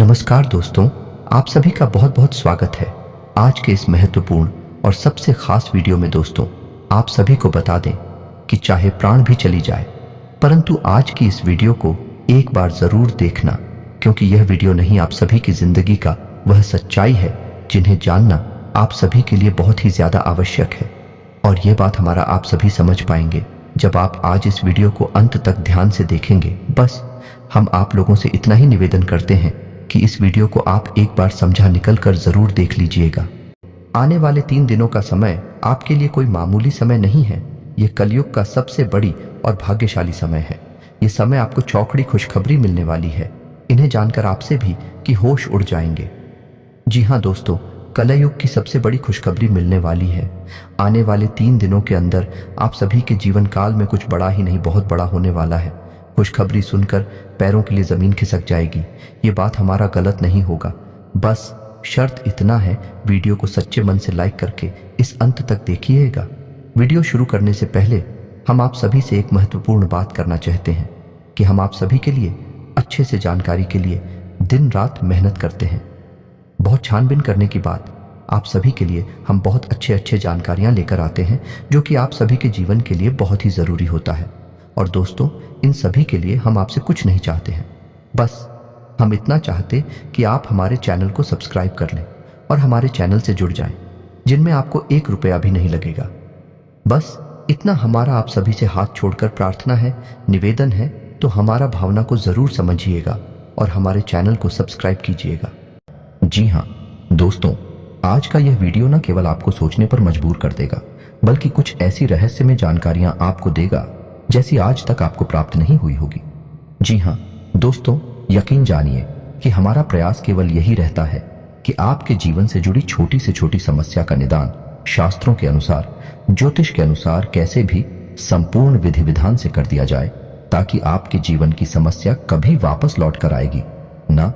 नमस्कार दोस्तों, आप सभी का बहुत बहुत स्वागत है। आज के इस महत्वपूर्ण और सबसे खास वीडियो में दोस्तों, आप सभी को बता दें कि चाहे प्राण भी चली जाए, परंतु आज की इस वीडियो को एक बार जरूर देखना, क्योंकि यह वीडियो नहीं, आप सभी की जिंदगी का वह सच्चाई है जिन्हें जानना आप सभी के लिए बहुत ही ज्यादा आवश्यक है। और यह बात हमारा आप सभी समझ पाएंगे जब आप आज इस वीडियो को अंत तक ध्यान से देखेंगे। बस हम आप लोगों से इतना ही निवेदन करते हैं कि इस वीडियो को आप एक बार समझा निकल कर जरूर देख लीजिएगा। आने वाले 3 दिनों का समय आपके लिए कोई मामूली समय नहीं है। ये कलयुग का सबसे बड़ी और भाग्यशाली समय है। ये समय आपको चौकड़ी खुशखबरी मिलने वाली है। इन्हें जानकर आपसे भी कि होश उड़ जाएंगे। जी हाँ दोस्तों, कलयुग की सबसे बड़ी खुशखबरी मिलने वाली है। आने वाले 3 दिनों के अंदर आप सभी के जीवन काल में कुछ बड़ा ही नहीं, बहुत बड़ा होने वाला है। खुशखबरी सुनकर पैरों के लिए जमीन खिसक जाएगी। ये बात हमारा गलत नहीं होगा। बस शर्त इतना है, वीडियो को सच्चे मन से लाइक करके इस अंत तक देखिएगा। वीडियो शुरू करने से पहले हम आप सभी से एक महत्वपूर्ण बात करना चाहते हैं कि हम आप सभी के लिए अच्छे से जानकारी के लिए दिन रात मेहनत करते हैं। बहुत छानबीन करने के बाद आप सभी के लिए हम बहुत अच्छे जानकारियां लेकर आते हैं, जो कि आप सभी के जीवन के लिए बहुत ही जरूरी होता है। और दोस्तों, इन सभी के लिए हम आपसे कुछ नहीं चाहते हैं, बस हम इतना चाहते कि आप हमारे चैनल को सब्सक्राइब कर लें और हमारे चैनल से जुड़ जाएं, जिनमें आपको 1 रुपया भी नहीं लगेगा। बस इतना हमारा आप सभी से हाथ छोड़कर प्रार्थना है, निवेदन है। तो हमारा भावना को जरूर समझिएगा और हमारे चैनल को सब्सक्राइब कीजिएगा। जी हाँ दोस्तों, आज का यह वीडियो न केवल आपको सोचने पर मजबूर कर देगा, बल्कि कुछ ऐसी रहस्यमय जानकारियां आपको देगा जैसी आज तक आपको प्राप्त नहीं हुई होगी। जी हाँ दोस्तों, यकीन जानिए कि हमारा प्रयास केवल यही रहता है कि आपके जीवन से जुड़ी छोटी से छोटी समस्या का निदान शास्त्रों के अनुसार, ज्योतिष के अनुसार कैसे भी संपूर्ण विधि विधान से कर दिया जाए, ताकि आपके जीवन की समस्या कभी वापस लौट कर आएगी ना।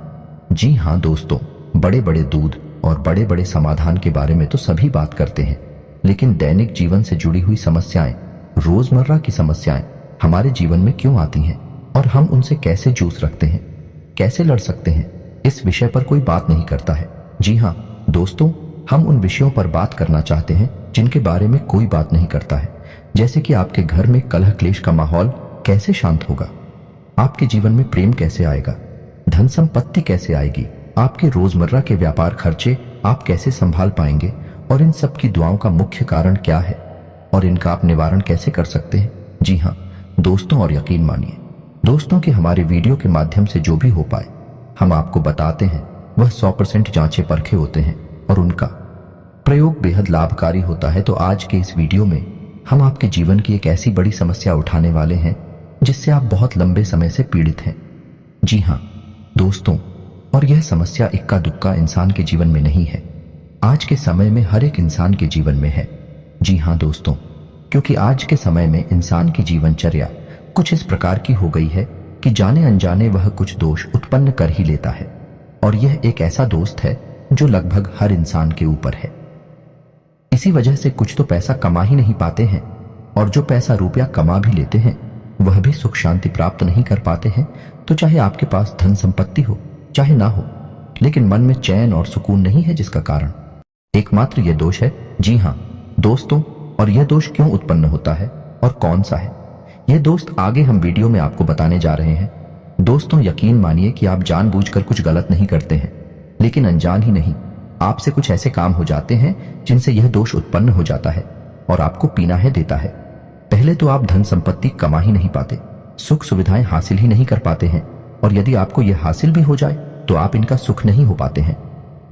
जी हाँ दोस्तों, बड़े बड़े दूध और बड़े बड़े समाधान के बारे में तो सभी बात करते हैं, लेकिन दैनिक जीवन से जुड़ी हुई समस्याएं, रोजमर्रा की समस्याएं हमारे जीवन में क्यों आती हैं और हम उनसे कैसे जूझ रखते हैं, कैसे लड़ सकते हैं, इस विषय पर कोई बात नहीं करता है। जी हाँ दोस्तों, हम उन विषयों पर बात करना चाहते हैं जिनके बारे में कोई बात नहीं करता है। जैसे कि आपके घर में कलह क्लेश का माहौल कैसे शांत होगा, आपके जीवन में प्रेम कैसे आएगा, धन संपत्ति कैसे आएगी, आपके रोजमर्रा के व्यापार खर्चे आप कैसे संभाल पाएंगे, और इन सब की दुआओं का मुख्य कारण क्या है और इनका आप निवारण कैसे कर सकते हैं। जी हाँ दोस्तों, और यकीन मानिए दोस्तों कि हमारे वीडियो के माध्यम से जो भी हो पाए हम आपको बताते हैं, वह 100% जांचे परखे होते हैं और उनका प्रयोग बेहद लाभकारी होता है। तो आज के इस वीडियो में हम आपके जीवन की एक ऐसी बड़ी समस्या उठाने वाले हैं जिससे आप बहुत लंबे समय से पीड़ित हैं। जी हाँ दोस्तों, और यह समस्या इक्का दुक्का इंसान के जीवन में नहीं है, आज के समय में हर एक इंसान के जीवन में है। जी हाँ दोस्तों, क्योंकि आज के समय में इंसान की जीवनचर्या कुछ इस प्रकार की हो गई है कि जाने अनजाने वह कुछ दोष उत्पन्न कर ही लेता है, और यह एक ऐसा दोस्त है जो लगभग हर इंसान के ऊपर है। इसी वजह से कुछ तो पैसा कमा ही नहीं पाते हैं, और जो पैसा रुपया कमा भी लेते हैं वह भी सुख शांति प्राप्त नहीं कर पाते हैं। तो चाहे आपके पास धन संपत्ति हो चाहे ना हो, लेकिन मन में चैन और सुकून नहीं है, जिसका कारण एकमात्र यह दोष है। जी हाँ दोस्तों, और यह दोष क्यों उत्पन्न होता है और कौन सा है, यह दोस्त आगे हम वीडियो में आपको बताने जा रहे हैं। दोस्तों, यकीन मानिए कि आप जानबूझकर कुछ गलत नहीं करते हैं, लेकिन अनजान ही नहीं, आपसे कुछ ऐसे काम हो जाते हैं जिनसे यह दोष उत्पन्न हो जाता है और आपको पीना है देता है। पहले तो आप धन संपत्ति कमा ही नहीं पाते, सुख सुविधाएं हासिल ही नहीं कर पाते हैं, और यदि आपको यह हासिल भी हो जाए तो आप इनका सुख नहीं हो पाते हैं।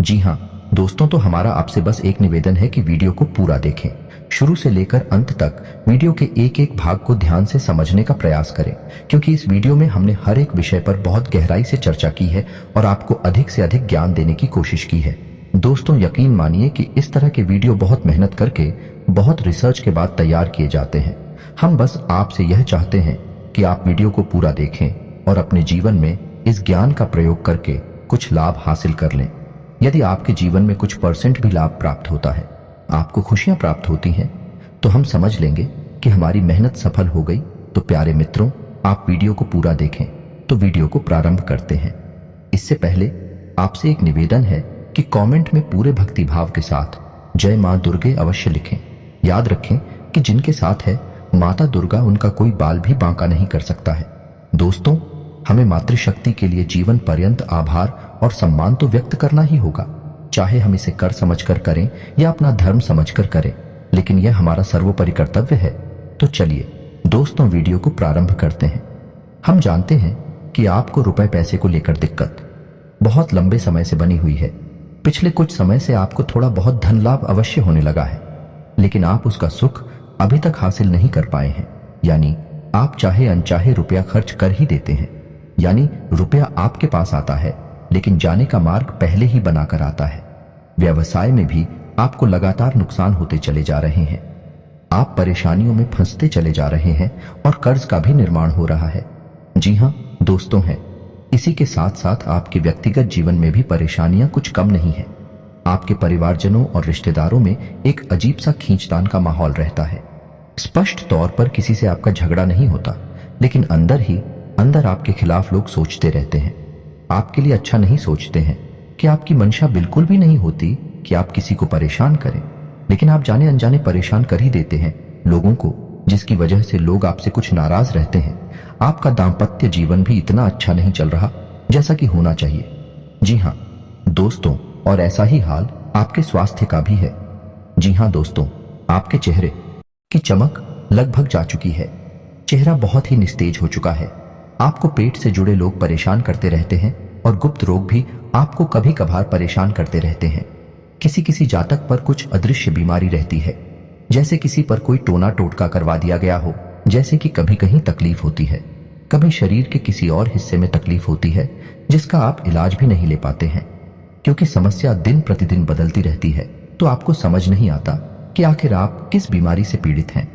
जी हाँ दोस्तों, तो हमारा आपसे बस एक निवेदन है कि वीडियो को पूरा देखें, शुरू से लेकर अंत तक वीडियो के एक एक भाग को ध्यान से समझने का प्रयास करें, क्योंकि इस वीडियो में हमने हर एक विषय पर बहुत गहराई से चर्चा की है और आपको अधिक से अधिक ज्ञान देने की कोशिश की है। दोस्तों, यकीन मानिए कि इस तरह के वीडियो बहुत मेहनत करके, बहुत रिसर्च के बाद तैयार किए जाते हैं। हम बस आपसे यह चाहते हैं कि आप वीडियो को पूरा देखें और अपने जीवन में इस ज्ञान का प्रयोग करके कुछ लाभ हासिल कर लें। यदि आपके जीवन में कुछ % भी लाभ प्राप्त होता है, आपको खुशियां प्राप्त होती हैं, तो हम समझ लेंगे कि हमारी मेहनत सफल हो गई। तो प्यारे मित्रों, आप वीडियो को पूरा देखें। तो वीडियो को प्रारंभ करते हैं। इससे पहले आपसे एक निवेदन है कि कमेंट में पूरे भक्ति भाव के साथ जय मां दुर्गे अवश्य लिखें। याद रखें कि जिनके साथ है माता दुर्गा, उनका कोई बाल भी बांका नहीं कर सकता है। दोस्तों, हमें मातृशक्ति के लिए जीवन पर्यंत आभार और सम्मान तो व्यक्त करना ही होगा, चाहे हम इसे कर समझकर करें या अपना धर्म समझकर करें, लेकिन यह हमारा सर्वोपरि कर्तव्य है। तो चलिए दोस्तों, वीडियो को प्रारंभ करते हैं। हम जानते हैं कि आपको रुपए पैसे को लेकर दिक्कत बहुत लंबे समय से बनी हुई है। पिछले कुछ समय से आपको थोड़ा बहुत धन लाभ अवश्य होने लगा है, लेकिन आप उसका सुख अभी तक हासिल नहीं कर पाए हैं। यानी आप चाहे अनचाहे रुपया खर्च कर ही देते हैं। यानी रुपया आपके पास आता है, लेकिन जाने का मार्ग पहले ही बनाकर आता है। व्यवसाय में भी आपको लगातार नुकसान होते चले जा रहे हैं। आप परेशानियों में फंसते चले जा रहे हैं और कर्ज का भी निर्माण हो रहा है। जी हाँ दोस्तों, है इसी के साथ साथ आपके व्यक्तिगत जीवन में भी परेशानियां कुछ कम नहीं है। आपके परिवारजनों और रिश्तेदारों में एक अजीब सा खींचतान का माहौल रहता है। स्पष्ट तौर पर किसी से आपका झगड़ा नहीं होता, लेकिन अंदर ही अंदर आपके खिलाफ लोग सोचते रहते हैं, आपके लिए अच्छा नहीं सोचते हैं। कि आपकी मंशा बिल्कुल भी नहीं होती कि आप किसी को परेशान करें, लेकिन आप जाने अनजाने परेशान कर ही देते हैं लोगों को, जिसकी वजह से लोग आपसे कुछ नाराज रहते हैं। आपका दाम्पत्य जीवन भी इतना अच्छा नहीं चल रहा जैसा कि होना चाहिए। जी हाँ दोस्तों, और ऐसा ही हाल आपके स्वास्थ्य का भी है। जी हाँ दोस्तों, आपके चेहरे की चमक लगभग जा चुकी है। चेहरा बहुत ही निस्तेज हो चुका है। आपको पेट से जुड़े लोग परेशान करते रहते हैं और गुप्त रोग भी आपको कभी कभार परेशान करते रहते हैं। किसी किसी जातक पर कुछ अदृश्य बीमारी रहती है, जैसे किसी पर कोई टोना टोटका करवा दिया गया हो। जैसे कि कभी कहीं तकलीफ होती है, कभी शरीर के किसी और हिस्से में तकलीफ होती है, जिसका आप इलाज भी नहीं ले पाते हैं, क्योंकि समस्या दिन प्रतिदिन बदलती रहती है। तो आपको समझ नहीं आता कि आखिर आप किस बीमारी से पीड़ित हैं।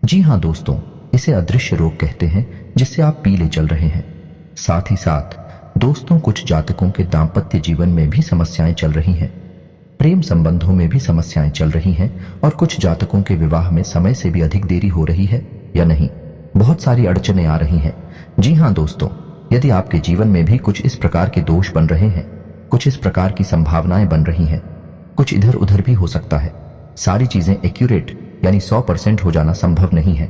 जी हाँ दोस्तों, इसे अदृश्य रोग कहते हैं, जिससे आप पीले चल रहे हैं। साथ ही साथ दोस्तों, कुछ जातकों के दाम्पत्य जीवन में भी समस्याएं चल रही हैं। प्रेम संबंधों में भी समस्याएं चल रही हैं और कुछ जातकों के विवाह में समय से भी अधिक देरी हो रही है या नहीं, बहुत सारी अड़चनें आ रही हैं। जी हाँ दोस्तों, यदि आपके जीवन में भी कुछ इस प्रकार के दोष बन रहे हैं, कुछ इस प्रकार की संभावनाएं बन रही हैं, कुछ इधर उधर भी हो सकता है। सारी चीजें एक्यूरेट यानी 100% हो जाना संभव नहीं है,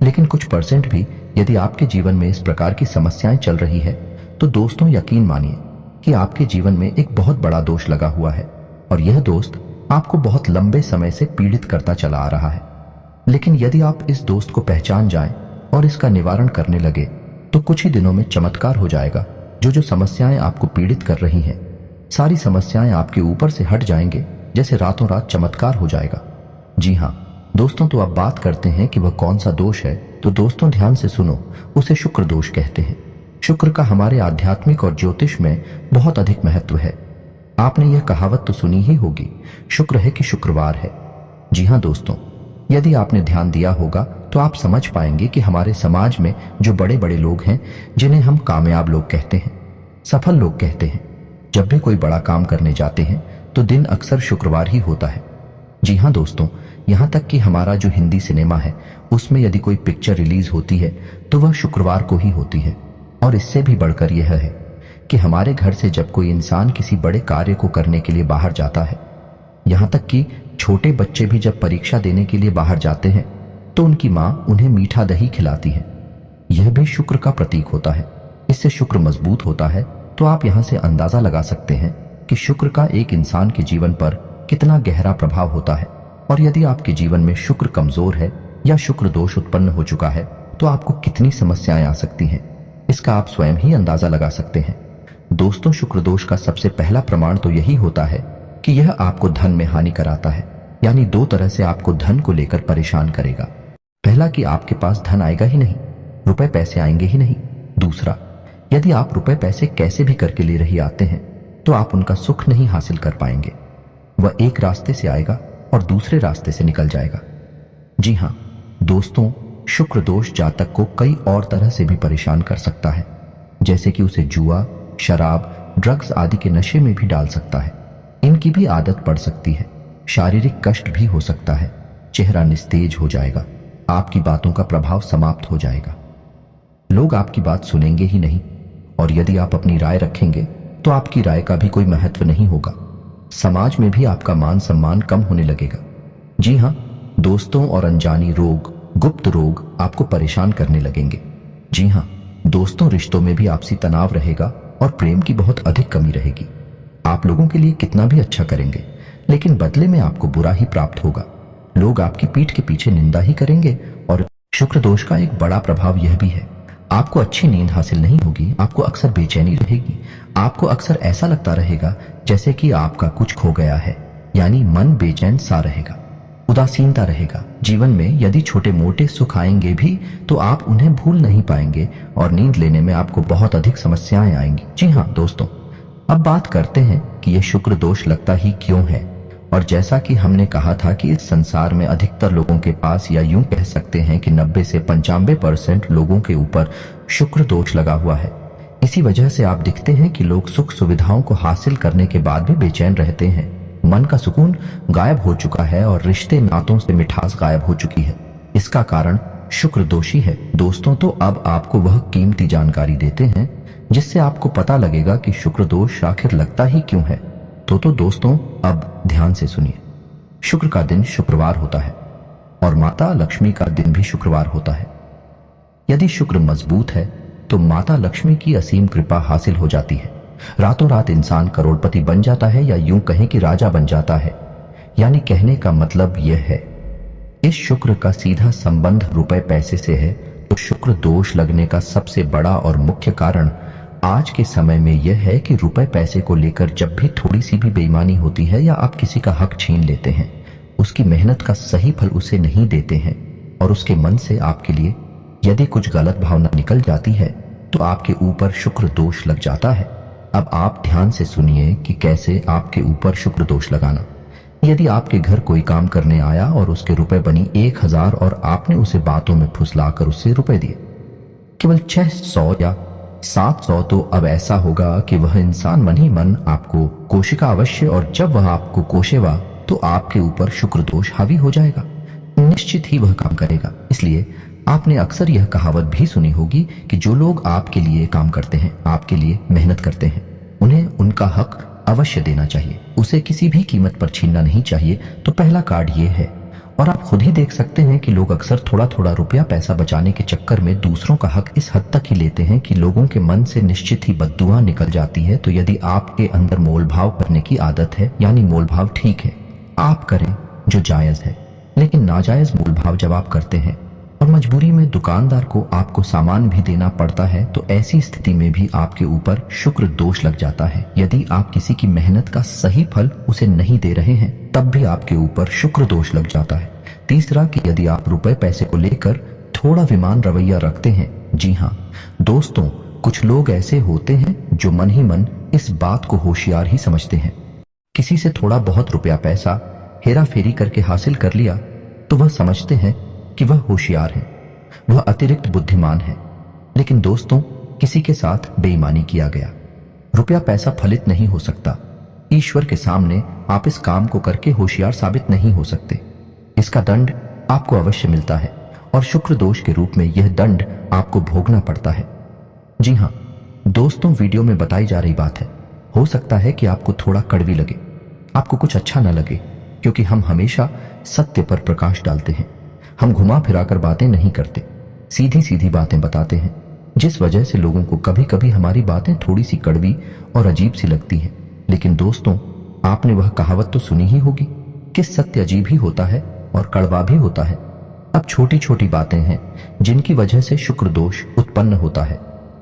लेकिन कुछ परसेंट भी यदि आपके जीवन में इस प्रकार की समस्याएं चल रही है, तो दोस्तों यकीन मानिए कि आपके जीवन में एक बहुत बड़ा दोष लगा हुआ है और यह दोस्त आपको बहुत लंबे समय से पीड़ित करता चला आ रहा है। लेकिन यदि आप इस दोस्त को पहचान जाएं और इसका निवारण करने लगे, तो कुछ ही दिनों में चमत्कार हो जाएगा। जो समस्याएं आपको पीड़ित कर रही हैं, सारी समस्याएं आपके ऊपर से हट जाएंगे, जैसे रातों रात चमत्कार हो जाएगा। जी हाँ दोस्तों, तो अब बात करते हैं कि वह कौन सा दोष है। तो दोस्तों ध्यान से सुनो, उसे शुक्र दोष कहते हैं। शुक्र का हमारे आध्यात्मिक और ज्योतिष में बहुत अधिक महत्व है। आपने यह कहावत तो सुनी ही होगी, शुक्र है कि शुक्रवार है। जी हाँ दोस्तों, यदि आपने ध्यान दिया होगा तो आप समझ पाएंगे कि हमारे समाज में जो बड़े बड़े लोग हैं, जिन्हें हम कामयाब लोग कहते हैं, सफल लोग कहते हैं, जब भी कोई बड़ा काम करने जाते हैं तो दिन अक्सर शुक्रवार ही होता है। जी हाँ दोस्तों, यहाँ तक कि हमारा जो हिंदी सिनेमा है, उसमें यदि कोई पिक्चर रिलीज होती है तो वह शुक्रवार को ही होती है। और इससे भी बढ़कर यह है कि हमारे घर से जब कोई इंसान किसी बड़े कार्य को करने के लिए बाहर जाता है, यहाँ तक कि छोटे बच्चे भी जब परीक्षा देने के लिए बाहर जाते हैं, तो उनकी माँ उन्हें मीठा दही खिलाती है। यह भी शुक्र का प्रतीक होता है। इससे शुक्र मजबूत होता है। तो आप यहाँ से अंदाजा लगा सकते हैं कि शुक्र का एक इंसान के जीवन पर कितना गहरा प्रभाव होता है। और यदि आपके जीवन में शुक्र कमजोर है या शुक्र दोष उत्पन्न हो चुका है, तो आपको कितनी समस्याएं आ सकती हैं, इसका आप स्वयं ही अंदाजा लगा सकते हैं। दोस्तों, शुक्र दोष का सबसे पहला प्रमाण तो यही होता है कि यह आपको धन में हानि कराता है। यानी दो तरह से आपको धन को लेकर परेशान करेगा। पहला कि आपके पास धन आएगा ही नहीं, रुपए पैसे आएंगे ही नहीं। दूसरा, यदि आप रुपए पैसे कैसे भी करके ले रही आते हैं, तो आप उनका सुख नहीं हासिल कर पाएंगे। वह एक रास्ते से आएगा और दूसरे रास्ते से निकल जाएगा। जी हाँ दोस्तों, शुक्र दोष जातक को कई और तरह से भी परेशान कर सकता है, जैसे कि उसे जुआ, शराब, ड्रग्स आदि के नशे में भी डाल सकता है। इनकी भी आदत पड़ सकती है। शारीरिक कष्ट भी हो सकता है। चेहरा निस्तेज हो जाएगा। आपकी बातों का प्रभाव समाप्त हो जाएगा। लोग आपकी बात सुनेंगे ही नहीं, और यदि आप अपनी राय रखेंगे तो आपकी राय का भी कोई महत्व नहीं होगा। समाज में भी आपका मान सम्मान कम होने लगेगा। जी हाँ, दोस्तों और अनजानी रोग, गुप्त रोग आपको परेशान करने लगेंगे। जी हाँ, दोस्तों रिश्तों में भी आपसी तनाव रहेगा और प्रेम की बहुत अधिक कमी रहेगी। आप लोगों के लिए कितना भी अच्छा करेंगे, लेकिन बदले में आपको बुरा ही प्राप्त होगा। लोग आपकी पीठ के पीछे निंदा ही करेंगे। और शुक्र दोष का एक बड़ा प्रभाव यह भी है, आपको अच्छी नींद हासिल नहीं होगी, आपको अक्सर बेचैनी रहेगी, आपको अक्सर ऐसा लगता रहेगा जैसे कि आपका कुछ खो गया है, यानी मन बेचैन सा रहेगा, उदासीनता रहेगा। जीवन में यदि छोटे मोटे सुख आएंगे भी तो आप उन्हें भूल नहीं पाएंगे और नींद लेने में आपको बहुत अधिक समस्याएं आएंगी। जी हाँ दोस्तों, अब बात करते हैं कि यह शुक्र दोष लगता ही क्यों है। और जैसा कि हमने कहा था कि इस संसार में अधिकतर लोगों के पास, या यूं कह सकते हैं कि 90 से 95% लोगों के ऊपर शुक्र दोष लगा हुआ है। इसी वजह से आप दिखते हैं कि लोग सुख सुविधाओं को हासिल करने के बाद भी बेचैन रहते हैं। मन का सुकून गायब हो चुका है और रिश्ते नातों से मिठास गायब हो चुकी है। इसका कारण शुक्र दोषी है। दोस्तों, तो अब आपको वह कीमती जानकारी देते हैं जिससे आपको पता लगेगा कि शुक्र दोष आखिर लगता ही क्यों है। तो दोस्तों, अब ध्यान से सुनिए। शुक्र का दिन शुक्रवार होता है और माता लक्ष्मी का दिन भी शुक्रवार होता है। यदि शुक्र मजबूत है तो माता लक्ष्मी की असीम कृपा हासिल हो जाती है। रातों रात इंसान करोड़पति बन जाता है, या यूं कहें कि राजा बन जाता है। यानी कहने का मतलब यह है, इस शुक्र का सीधा संबंध रुपए पैसे से है। तो शुक्र दोष लगने का सबसे बड़ा और मुख्य कारण आज के समय में यह है कि रुपए पैसे को लेकर जब भी थोड़ी सी भी बेईमानी होती है या आप किसी का हक छीन लेते हैं, उसकी मेहनत का सही फल उसे नहीं देते हैं और उसके मन से आपके लिए यदि कुछ गलत भावना निकल जाती है तो आपके ऊपर शुक्र दोष लग जाता है। अब आप ध्यान से सुनिए कि कैसे आपके ऊपर शुक्र दोष लगाना। यदि आपके घर कोई काम करने आया और उसके रुपए बनी 1000 और आपने उसे बातों में फुसलाकर उससे रुपए दिए केवल 600 या 700, तो अब ऐसा होगा कि वह इंसान मन ही मन आपको कोशिका अवश्य, और जब वह आपको कोशेगा तो आपके ऊपर शुक्र दोष हावी हो जाएगा। निश्चित ही वह काम करेगा। इसलिए आपने अक्सर यह कहावत भी सुनी होगी कि जो लोग आपके लिए काम करते हैं, आपके लिए मेहनत करते हैं, उन्हें उनका हक अवश्य देना चाहिए, उसे किसी भी कीमत पर छीनना नहीं चाहिए। तो पहला कार्ड ये है। और आप खुद ही देख सकते हैं कि लोग अक्सर थोड़ा थोड़ा रुपया पैसा बचाने के चक्कर में दूसरों का हक इस हद तक ही लेते हैं कि लोगों के मन से निश्चित ही बद्दुआ निकल जाती है। तो यदि आपके अंदर मोलभाव करने की आदत है, यानी मोलभाव ठीक है, आप करें जो जायज है, लेकिन नाजायज मोलभाव जब आप करते हैं और मजबूरी में दुकानदार को आपको सामान भी देना पड़ता है, तो ऐसी स्थिति में भी आपके ऊपर शुक्र दोष लग जाता है। यदि आप किसी की मेहनत का सही फल उसे नहीं दे रहे हैं, तब भी आपके ऊपर शुक्र दोष लग जाता है। तीसरा कि यदि आप रुपए पैसे को लेकर थोड़ा विमान रवैया रखते हैं। जी हाँ दोस्तों, कुछ लोग ऐसे होते हैं जो मन ही मन इस बात को होशियार ही समझते हैं। किसी से थोड़ा बहुत रुपया पैसा हेरा फेरी करके हासिल कर लिया तो वह समझते हैं कि वह होशियार है, वह अतिरिक्त बुद्धिमान है। लेकिन दोस्तों, किसी के साथ बेईमानी किया गया रुपया पैसा फलित नहीं हो सकता। ईश्वर के सामने आप इस काम को करके होशियार साबित नहीं हो सकते। इसका दंड आपको अवश्य मिलता है और शुक्र दोष के रूप में यह दंड आपको भोगना पड़ता है। जी हाँ दोस्तों, वीडियो में बताई जा रही बात है। हो सकता है कि आपको थोड़ा कड़वी लगे, आपको कुछ अच्छा न लगे, क्योंकि हम हमेशा सत्य पर प्रकाश डालते हैं। हम घुमा फिराकर बातें नहीं करते, सीधी सीधी बातें बताते हैं, जिस वजह से लोगों को कभी कभी हमारी बातें थोड़ी सी कड़वी और अजीब सी लगती हैं। लेकिन दोस्तों, आपने वह कहावत तो सुनी ही होगी कि सत्य अजीब ही होता है और कड़वा भी होता है। अब छोटी छोटी बातें हैं जिनकी वजह से शुक्र दोष उत्पन्न होता है।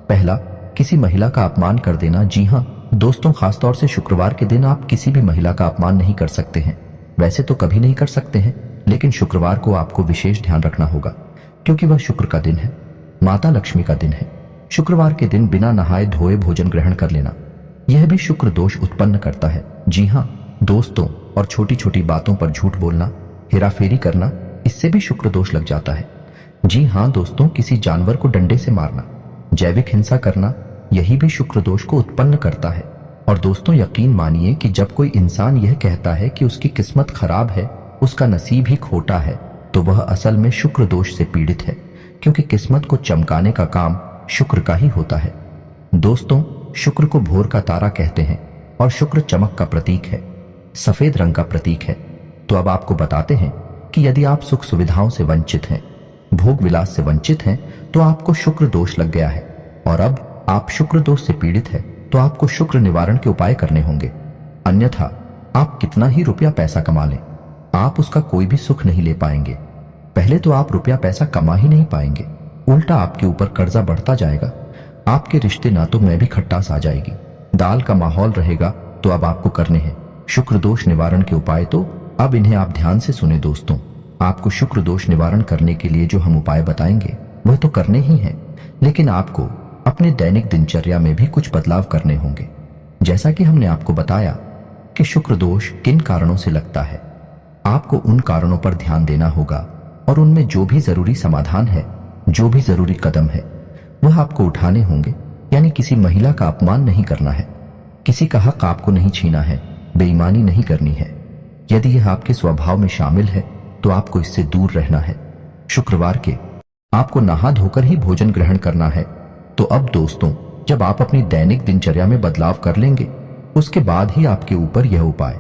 पहला, किसी महिला का अपमान कर देना। जी हाँ दोस्तों, खासतौर से शुक्रवार के दिन आप किसी भी महिला का अपमान नहीं कर सकते हैं। वैसे तो कभी नहीं कर सकते हैं, लेकिन शुक्रवार को आपको विशेष ध्यान रखना होगा, क्योंकि वह शुक्र का दिन है, माता लक्ष्मी का दिन है। शुक्रवार के दिन बिना नहाए धोए भोजन ग्रहण कर लेना, यह भी शुक्र दोष उत्पन्न करता है। जी हाँ दोस्तों, और छोटी छोटी बातों पर झूठ बोलना, हेराफेरी करना, इससे भी शुक्र दोष लग जाता है। जी हाँ दोस्तों, किसी जानवर को डंडे से मारना, जैविक हिंसा करना, यही भी शुक्र दोष को उत्पन्न करता है। और दोस्तों, यकीन मानिए कि जब कोई इंसान यह कहता है कि उसकी किस्मत खराब है, उसका नसीब ही खोटा है, तो वह असल में शुक्र दोष से पीड़ित है, क्योंकि किस्मत को चमकाने का काम शुक्र का ही होता है। दोस्तों, शुक्र को भोर का तारा कहते हैं और शुक्र चमक का प्रतीक है, सफेद रंग का प्रतीक है। तो अब आपको बताते हैं कि यदि आप सुख सुविधाओं से वंचित हैं, भोग विलास से वंचित हैं, तो आपको शुक्र दोष लग गया है। और अब आप शुक्र दोष से पीड़ित है तो आपको शुक्र निवारण के उपाय करने होंगे। अन्यथा आप कितना ही रुपया पैसा कमा लें, आप उसका कोई भी सुख नहीं ले पाएंगे। पहले तो आप रुपया पैसा कमा ही नहीं पाएंगे, उल्टा आपके ऊपर कर्जा बढ़ता जाएगा, आपके रिश्ते नातों में भी खट्टास आ जाएगी, दाल का माहौल रहेगा। तो अब आपको करने हैं शुक्र दोष निवारण के उपाय। तो अब इन्हें आप ध्यान से सुने दोस्तों। आपको शुक्र दोष निवारण करने के लिए जो हम उपाय बताएंगे वह तो करने ही हैं, लेकिन आपको अपने दैनिक दिनचर्या में भी कुछ बदलाव करने होंगे। जैसा कि हमने आपको बताया कि शुक्र दोष किन कारणों से लगता है, आपको उन कारणों पर ध्यान देना होगा और उनमें जो भी जरूरी समाधान है, जो भी जरूरी कदम है, वह आपको उठाने होंगे। यानी किसी महिला का अपमान नहीं करना है, किसी का हक आपको नहीं छीना है, बेईमानी नहीं करनी है। यदि यह आपके स्वभाव में शामिल है तो आपको इससे दूर रहना है। शुक्रवार के आपको नहा धोकर ही भोजन ग्रहण करना है। तो अब दोस्तों, जब आप अपनी दैनिक दिनचर्या में बदलाव कर लेंगे, उसके बाद ही आपके ऊपर यह उपाय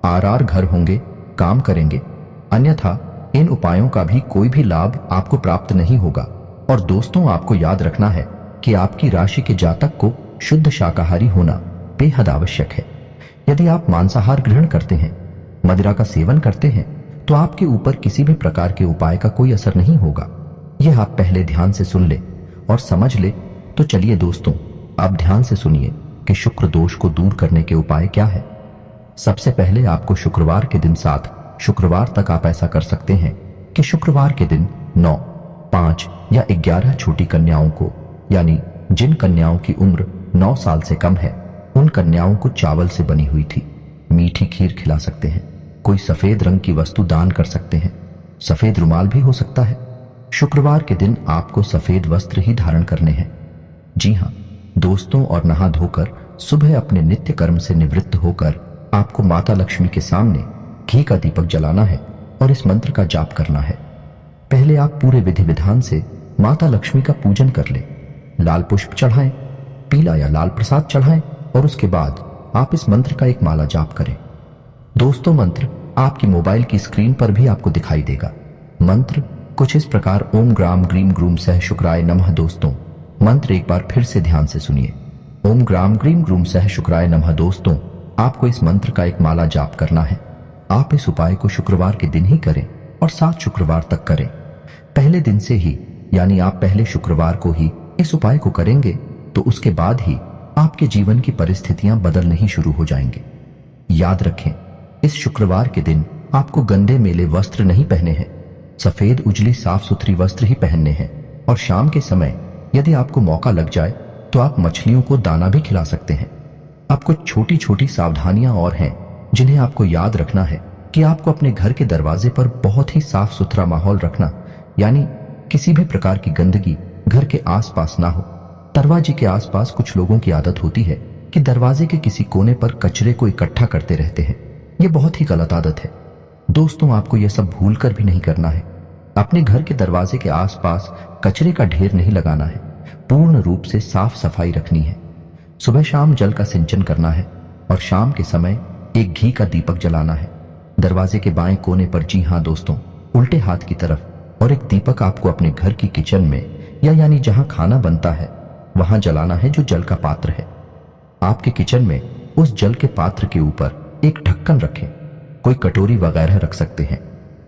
आर घर होंगे, काम करेंगे। अन्यथा इन उपायों का भी कोई भी लाभ आपको प्राप्त नहीं होगा। और दोस्तों, आपको याद रखना है कि आपकी राशि के जातक को शुद्ध शाकाहारी होना बेहद आवश्यक है। यदि आप मांसाहार ग्रहण करते हैं, मदिरा का सेवन करते हैं, तो आपके ऊपर किसी भी प्रकार के उपाय का कोई असर नहीं होगा। यह आप पहले ध्यान से सुन ले और समझ ले। तो चलिए दोस्तों, आप ध्यान से सुनिए कि शुक्र दोष को दूर करने के उपाय क्या है। सबसे पहले आपको शुक्रवार के दिन 7 शुक्रवार तक आप ऐसा कर सकते हैं कि शुक्रवार के दिन 9, 5 या 11 छोटी कन्याओं को, यानी जिन कन्याओं की उम्र 9 साल से कम है, उन कन्याओं को चावल से बनी हुई थी मीठी खीर खिला सकते हैं। कोई सफेद रंग की वस्तु दान कर सकते हैं, सफेद रुमाल भी हो सकता है। शुक्रवार के दिन आपको सफेद वस्त्र ही धारण करने हैं। जी हाँ दोस्तों, और नहा धोकर सुबह अपने नित्य कर्म से निवृत्त होकर आपको माता लक्ष्मी के सामने घी का दीपक जलाना है और इस मंत्र का जाप करना है। पहले आप पूरे विधि विधान से माता लक्ष्मी का पूजन कर लें, लाल पुष्प चढ़ाएं, पीला या लाल प्रसाद चढ़ाएं और उसके बाद आप इस मंत्र का एक माला जाप करें। दोस्तों, मंत्र आपकी मोबाइल की स्क्रीन पर भी आपको दिखाई देगा। मंत्र कुछ इस प्रकार ओम ग्राम ग्रीम ग्रूम सह शुक्राय नमः। दोस्तों, मंत्र एक बार फिर से ध्यान से सुनिए। ओम ग्राम ग्रीम ग्रूम सह शुक्राय नमः। दोस्तों, आपको इस मंत्र का एक माला जाप करना है। आप इस उपाय को शुक्रवार के दिन ही करें और 7 शुक्रवार तक करें। पहले दिन से ही, यानी आप पहले शुक्रवार को ही इस उपाय को करेंगे तो उसके बाद ही आपके जीवन की परिस्थितियां बदलने ही शुरू हो जाएंगे। याद रखें, इस शुक्रवार के दिन आपको गंदे मेले वस्त्र नहीं पहने हैं, सफेद उजली साफ सुथरी वस्त्र ही पहनने हैं। और शाम के समय यदि आपको मौका लग जाए तो आप मछलियों को दाना भी खिला सकते हैं। अब कुछ छोटी छोटी सावधानियां और हैं जिन्हें आपको याद रखना है कि आपको अपने घर के दरवाजे पर बहुत ही साफ सुथरा माहौल रखना, यानी किसी भी प्रकार की गंदगी घर के आसपास ना हो। दरवाजे के आसपास कुछ लोगों की आदत होती है कि दरवाजे के किसी कोने पर कचरे को इकट्ठा करते रहते हैं। यह बहुत ही गलत आदत है। दोस्तों, आपको यह सब भूलकर भी नहीं करना है। अपने घर के दरवाजे के आसपास कचरे का ढेर नहीं लगाना है, पूर्ण रूप से साफ सफाई रखनी है। सुबह शाम जल का सिंचन करना है और शाम के समय एक घी का दीपक जलाना है दरवाजे के बाएं कोने पर। जी हाँ दोस्तों, उल्टे हाथ की तरफ। और एक दीपक आपको अपने घर की किचन में, या यानी जहां खाना बनता है वहां जलाना है, जो जल का पात्र है। आपके किचन में उस जल के पात्र के ऊपर एक ढक्कन रखें, कोई कटोरी वगैरह रख सकते हैं,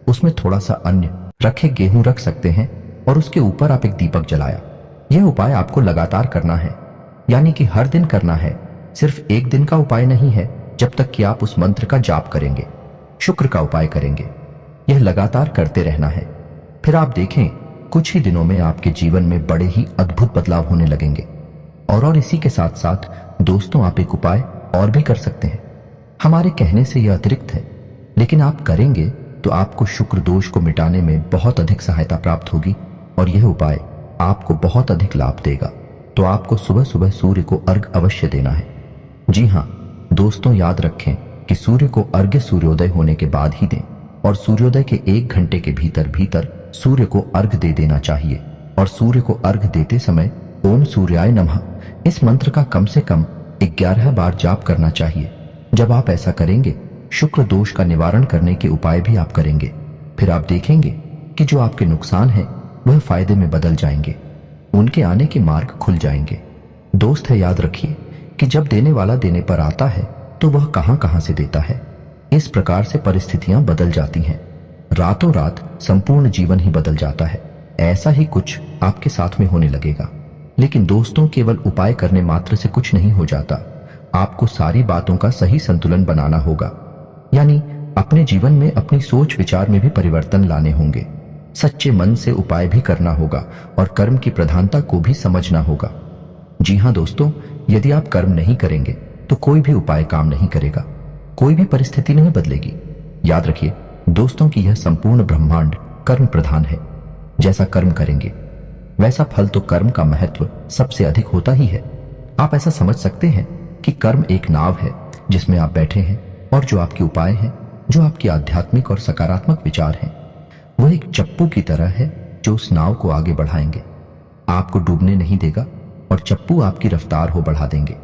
उसमें थोड़ा सा अन्न रखे, गेहूं रख सकते हैं और उसके ऊपर आप एक दीपक जलाया। यह उपाय आपको लगातार करना है, यानी कि हर दिन करना है। सिर्फ एक दिन का उपाय नहीं है, जब तक कि आप उस मंत्र का जाप करेंगे, शुक्र का उपाय करेंगे। यह लगातार करते रहना है। फिर आप देखें, कुछ ही दिनों में आपके जीवन में बड़े ही अद्भुत बदलाव होने लगेंगे। और इसी के साथ साथ दोस्तों, आप एक उपाय और भी कर सकते हैं। हमारे कहने से यह अतिरिक्त है, लेकिन आप करेंगे तो आपको शुक्र दोष को मिटाने में बहुत अधिक सहायता प्राप्त होगी और यह उपाय आपको बहुत अधिक लाभ देगा। तो आपको सुबह सुबह सूर्य को अर्घ्य अवश्य देना है। जी हाँ दोस्तों, याद रखें कि सूर्य को अर्घ्य सूर्योदय होने के बाद ही दें और सूर्योदय के 1 घंटे के भीतर भीतर सूर्य को अर्घ्य दे देना चाहिए। और सूर्य को अर्घ्य देते समय ओम सूर्याय नमः इस मंत्र का कम से कम 11 बार जाप करना चाहिए। जब आप ऐसा करेंगे, शुक्र दोष का निवारण करने के उपाय भी आप करेंगे। फिर आप देखेंगे कि जो आपके नुकसान हैं वह फायदे में बदल जाएंगे, उनके आने के मार्ग खुल जाएंगे। दोस्त है, याद रखिए कि जब देने वाला देने पर आता है तो वह कहां कहां से देता है। इस प्रकार से परिस्थितियां बदल जाती हैं, रातों रात संपूर्ण जीवन ही बदल जाता है। ऐसा ही कुछ आपके साथ में होने लगेगा। लेकिन दोस्तों, केवल उपाय करने मात्र से कुछ नहीं हो जाता। आपको सारी बातों का सही संतुलन बनाना होगा, यानी अपने जीवन में अपनी सोच विचार में भी परिवर्तन लाने होंगे। सच्चे मन से उपाय भी करना होगा और कर्म की प्रधानता को भी समझना होगा। जी हां दोस्तों, यदि आप कर्म नहीं करेंगे तो कोई भी उपाय काम नहीं करेगा, कोई भी परिस्थिति नहीं बदलेगी। याद रखिए दोस्तों कि यह संपूर्ण ब्रह्मांड कर्म प्रधान है। जैसा कर्म करेंगे वैसा फल, तो कर्म का महत्व सबसे अधिक होता ही है। आप ऐसा समझ सकते हैं कि कर्म एक नाव है जिसमें आप बैठे हैं, और जो आपके उपाय हैं, जो आपके आध्यात्मिक और सकारात्मक विचार हैं, वह एक चप्पू की तरह है जो उस नाव को आगे बढ़ाएंगे, आपको डूबने नहीं देगा, और चप्पू आपकी रफ्तार हो बढ़ा देंगे।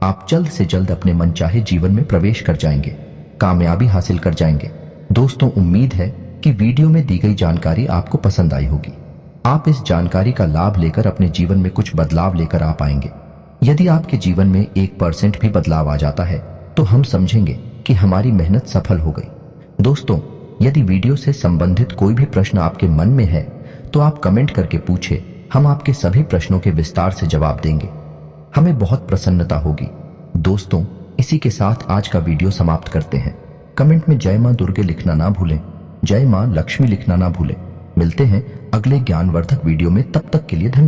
आप जल्द से जल्द अपने मनचाहे जीवन में प्रवेश कर जाएंगे, कामयाबी हासिल कर जाएंगे। दोस्तों, उम्मीद है कि वीडियो में दी गई जानकारी आपको पसंद आई होगी। आप इस जानकारी का लाभ लेकर अपने जीवन में कुछ बदलाव लेकर आ पाएंगे। यदि आपके जीवन में 1% भी बदलाव आ जाता है तो हम समझेंगे कि हमारी मेहनत सफल हो गई। दोस्तों, यदि वीडियो से संबंधित कोई भी प्रश्न आपके मन में है तो आप कमेंट करके पूछे, हम आपके सभी प्रश्नों के विस्तार से जवाब देंगे। हमें बहुत प्रसन्नता होगी। दोस्तों, इसी के साथ आज का वीडियो समाप्त करते हैं। कमेंट में जय मां दुर्गे लिखना ना भूलें, जय मां लक्ष्मी लिखना ना भूलें। मिलते हैं अगले ज्ञानवर्धक वीडियो में, तब तक के लिए धन्यवाद।